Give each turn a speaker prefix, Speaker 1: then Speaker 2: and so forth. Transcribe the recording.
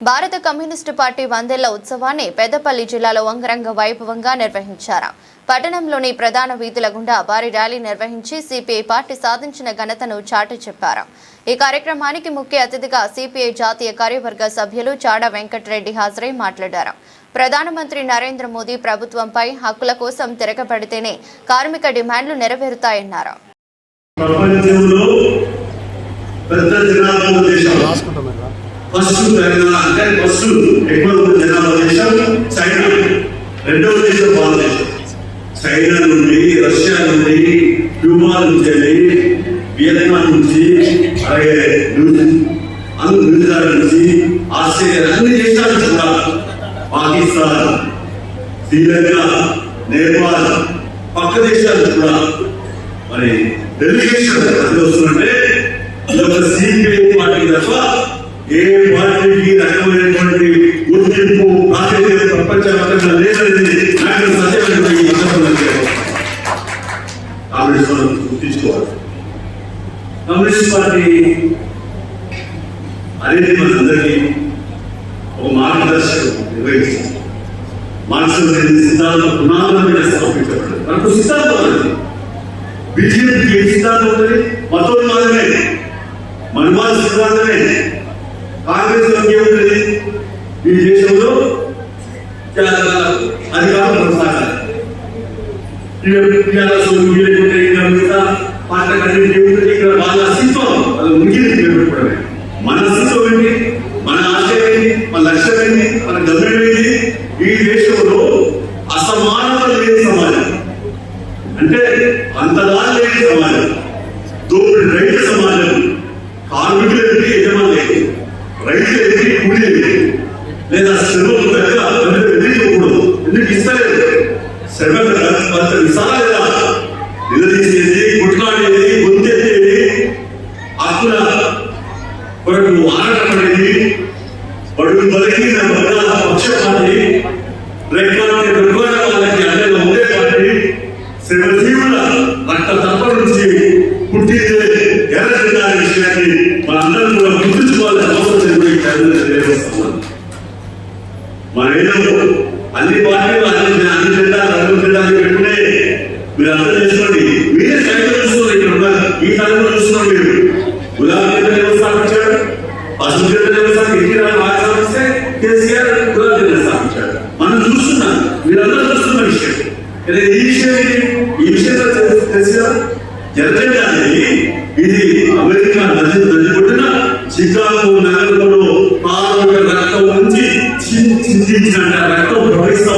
Speaker 1: భారత communist party 100వ ఉత్సవాన్ని పెద్దపల్లి జిల్లాలో అంగరంగ వైభవంగా నిర్వహించారు. పట్టణంలోని ప్రధాన వీధుల గుండా భారీ ర్యాలీ నిర్వహించి సిపిఐ పార్టీ సాధించిన ఘనతను చాటి చెప్పారు. ఈ కార్యక్రమానికి ముఖ్య అతిథిగా సిపిఐ జాతీయ కార్యవర్గ సభ్యులు చాడ వెంకటరెడ్డి హాజరై మాట్లాడారు. ప్రధానమంత్రి నరేంద్ర మోదీ ప్రభుత్వంపై హక్కుల కోసం తిరగబడితేనే కార్మిక డిమాండ్లు నెరవేరుతాయన్నారు.
Speaker 2: ఫస్ట్ ఎక్కువ జనాభా దేశం చైనా, రెండవ దేశం భారతదేశం. చైనా నుండి, రష్యా నుండి, క్యూబా నుంచి, వియత్నాం నుంచి, అలాగే న్యూజిలాండ్ నుంచి, ఆస్ట్రేలియా, అన్ని దేశాల నుంచి కూడా పాకిస్తాన్, శ్రీలంక, నేపాల్, పక్క దేశాలు కూడా మరి డెలిగేషన్ వస్తుందంటే సిపిఐ పార్టీ తప్ప ఏ పార్టీకి రకమైనటువంటి గుర్తింపు ప్రాధాన్యత ప్రపంచవ్యాప్తంగా లేదని నాకు కాంగ్రెస్ వాళ్ళు గుర్తించుకోవాలి. కమ్యూనిస్ట్ పార్టీ అనేది మనందరికీ ఒక మార్గదర్శకం నిర్వహిస్తుంది. మార్క్సిజం సిద్ధాంతం పునాదుల మీద స్థాపించబడింది. మనకు సిద్ధాంతం అనేది బీజేపీకి ఏ సిద్ధాంతం ఉంటుంది? మతోన్మాదమే, మన్వాద సిద్ధాంతమే. కాంగ్రెస్ లో ఏముంటుంది? ఈ దేశంలో అధికారం కొనసాగాలి. ఇక్కడ వాళ్ళ అస్తిత్వం అది ముగిలి పెట్టుకోవడమే. మన అస్తిత్వం ఏంటి? మన ఆశయం ఏంటి? మన లక్ష్యం ఏంటి? మన గమ్యం ఏంటి? ఈ దేశంలో అసమానత లేని సమాజం, అంటే అంతలా లేని సమాజం, దోపిడి రైతు సమాజం, కార్మికులకి యజమాని, రైతులకి కూలీ లేదా శ్రమకు ఎదుర్కోకూడదు. ఎందుకు ఇస్తలేదు? శ్రమ ఇస్తారా లేదా? నిలదీసేది, కుట్లాడేది, గొంతెత్తేది, హక్కుల కొరకు ఆరాటపడేది, బడుగు బలహీన వర్గాల పక్షపాతి, రెక్కలకి దుర్గాల వాళ్ళకి అండగా ఉండే పార్టీ, శ్రమజీవుల రక్త తప్ప నుంచి పుట్టిందే ఎర్రజెండా విషయాన్ని మనందరం కూడా గుర్తుంచుకోవాలని అవసరం నిర్వహిస్తాం. మన ఏదో అన్ని పార్టీలు అన్ని జెండా రంగు జెండాలు పెట్టుకునే మీరు అర్థం చేసుకోండి. మీరే సైతం చూస్తున్నారు, ఇక్కడ ఉన్నారు, ఈ తరంలో చూస్తున్నారు. మీరు గులాబీ జెండా ఎవరు స్థాపించాడు? పసుపు జెండా ఎవరు స్థాపిస్తే కేసీఆర్ గులాబీ జెండా స్థాపించాడు. మనం చూస్తున్నాం, మీరందరూ చూస్తున్న విషయం. ఈ విషయం ఈ విషయంలో కేసీఆర్ జనజెండా అనేది ఇది అమెరికా నది ఒడ్డున చికాగో నగరంలో కార్మిక రక్తం నుంచి చిందించిన రక్తం ప్రవహిస్తా